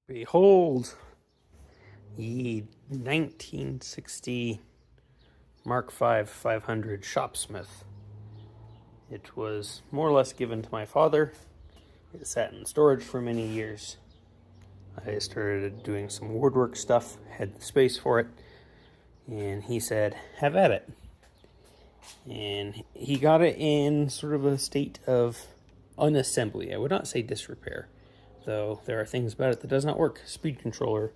Behold, the 1960 Mark V 500 Shopsmith. It was more or less given to my father. It sat in storage for many years. I started doing some woodwork stuff, had the space for it, and he said, have at it. And he got it in sort of a state of unassembly. I would not say disrepair, though there are things about it that does not work. Speed controller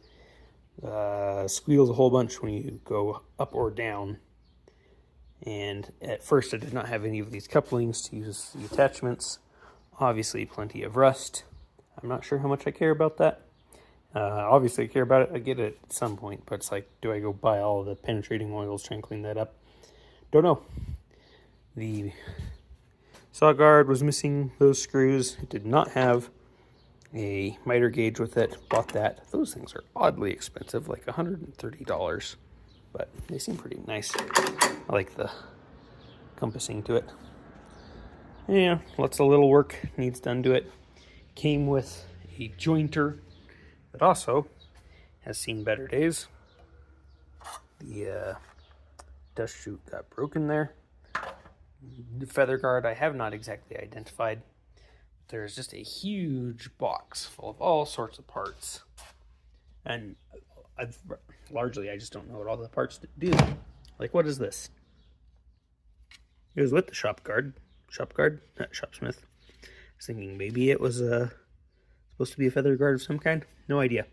squeals a whole bunch when you go up or down. And at first I did not have any of these couplings to use the attachments. Obviously plenty of rust. I'm not sure how much I care about that. Obviously I care about it. I get it at some point, but it's like, do I go buy all the penetrating oils, try and clean that up? Don't know. The saw guard was missing those screws. It did not have a miter gauge with it. Bought that. Those things are oddly expensive, like $130, but they seem pretty nice. I like the compassing to it. Yeah, lots of little work needs done to it. Came with a jointer that also has seen better days. The dust chute got broken there. The feather guard I have not exactly identified. There's just a huge box full of all sorts of parts. And largely I just don't know what all the parts do. Like, what is this? It was with the Shopsmith. I was thinking maybe it was supposed to be a feather guard of some kind. No idea.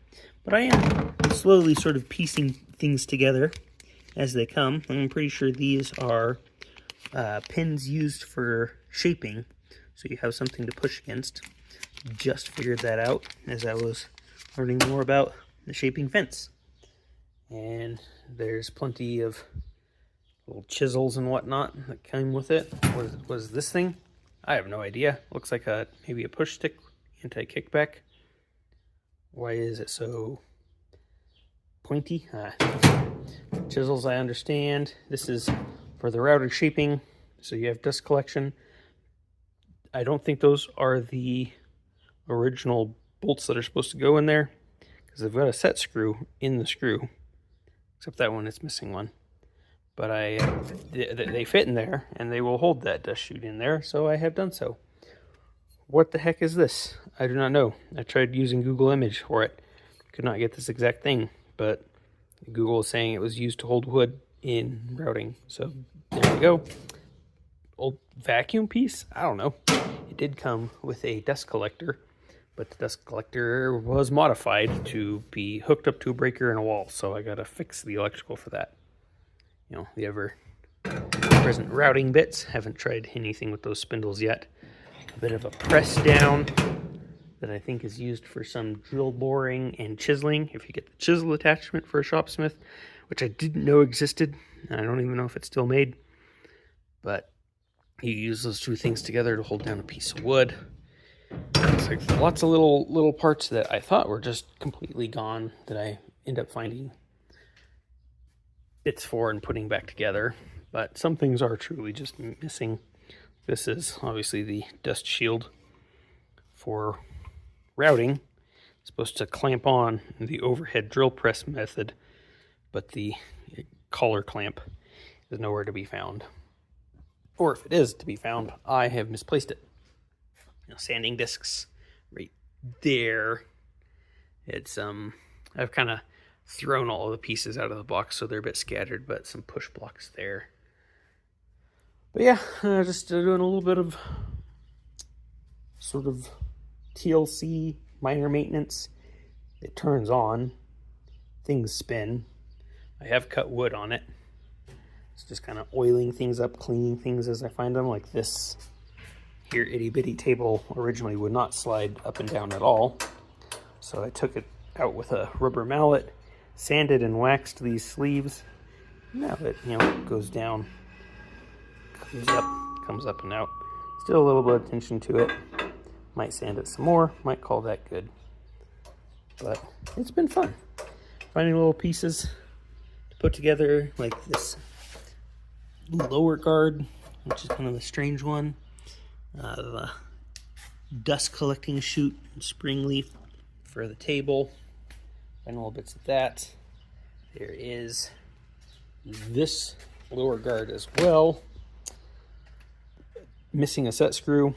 But I am slowly sort of piecing things together as they come. I'm pretty sure these are pins used for shaping, so you have something to push against. Just figured that out as I was learning more about the shaping fence. And there's plenty of little chisels and whatnot that came with it. What was this thing? I have no idea. Looks like maybe a push stick, anti-kickback. Why is it so pointy? Chisels, I understand. This is for the router shaping, so you have dust collection. I don't think those are the original bolts that are supposed to go in there, because they've got a set screw in the screw, except that one is missing one. But they fit in there, and they will hold that dust chute in there, so I have done so. What the heck is this? I do not know. I tried using Google Image for it. Could not get this exact thing, but Google is saying it was used to hold wood in routing. So there we go. Old vacuum piece? I don't know. It did come with a dust collector, but the dust collector was modified to be hooked up to a breaker in a wall, so I gotta fix the electrical for that. You know, the ever-present routing bits. Haven't tried anything with those spindles yet. A bit of a press down that I think is used for some drill boring and chiseling, if you get the chisel attachment for a Shopsmith, which I didn't know existed. I don't even know if it's still made, but you use those two things together to hold down a piece of wood. It's like lots of little parts that I thought were just completely gone that I end up finding bits for and putting back together, but some things are truly just missing. This is obviously the dust shield for routing. It's supposed to clamp on the overhead drill press method, but the collar clamp is nowhere to be found. Or if it is to be found, I have misplaced it. Sanding discs right there. It's I've kind of thrown all of the pieces out of the box, so they're a bit scattered, but some push blocks there. But yeah, just doing a little bit of sort of TLC minor maintenance. It turns on, things spin. I have cut wood on it. It's just kind of oiling things up, cleaning things as I find them. Like this here itty bitty table originally would not slide up and down at all. So I took it out with a rubber mallet, sanded and waxed these sleeves. Now it, goes down, comes up and out. Still a little bit of tension to it. Might sand it some more, might call that good. But it's been fun. Finding little pieces to put together, like this lower guard, which is kind of the strange one. The dust collecting chute and spring leaf for the table. Final little bits of that. There is this lower guard as well. Missing a set screw.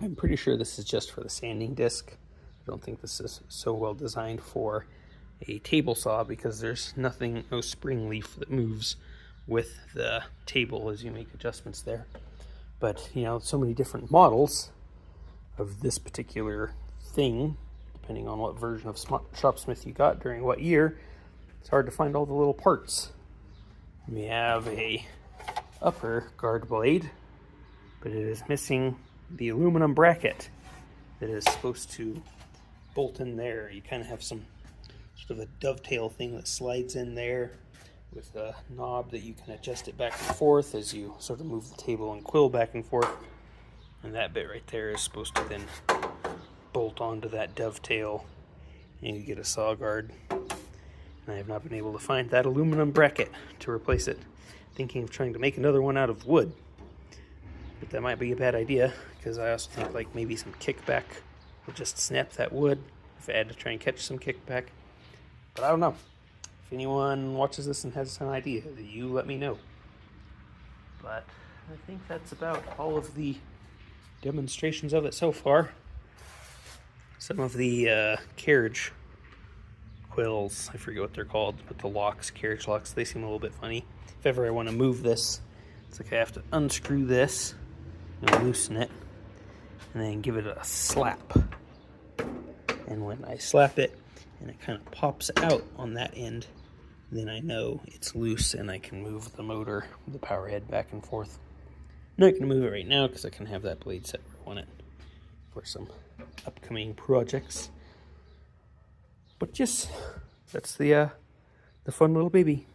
I'm pretty sure this is just for the sanding disc. I don't think this is so well designed for a table saw because there's nothing, no spring leaf that moves with the table as you make adjustments there. But, you know, so many different models of this particular thing, depending on what version of Shopsmith you got during what year, it's hard to find all the little parts. We have a upper guard blade, but it is missing the aluminum bracket that is supposed to bolt in there. You kind of have some sort of a dovetail thing that slides in there with a knob that you can adjust it back and forth as you sort of move the table and quill back and forth. And that bit right there is supposed to then bolt onto that dovetail and you get a saw guard. And I have not been able to find that aluminum bracket to replace it. Thinking of trying to make another one out of wood. But that might be a bad idea, because I also think like maybe some kickback would just snap that wood if I had to try and catch some kickback. But I don't know. If anyone watches this and has an idea, you let me know. But I think that's about all of the demonstrations of it so far. Some of the carriage quills, I forget what they're called, but the locks, carriage locks, they seem a little bit funny. If ever I want to move this, it's like I have to unscrew this and loosen it and then give it a slap. And when I slap it and it kind of pops out on that end, then I know it's loose and I can move the motor, the power head back and forth. I'm not going to move it right now because I can have that blade set where I want it for some upcoming projects. But just, that's the fun little baby.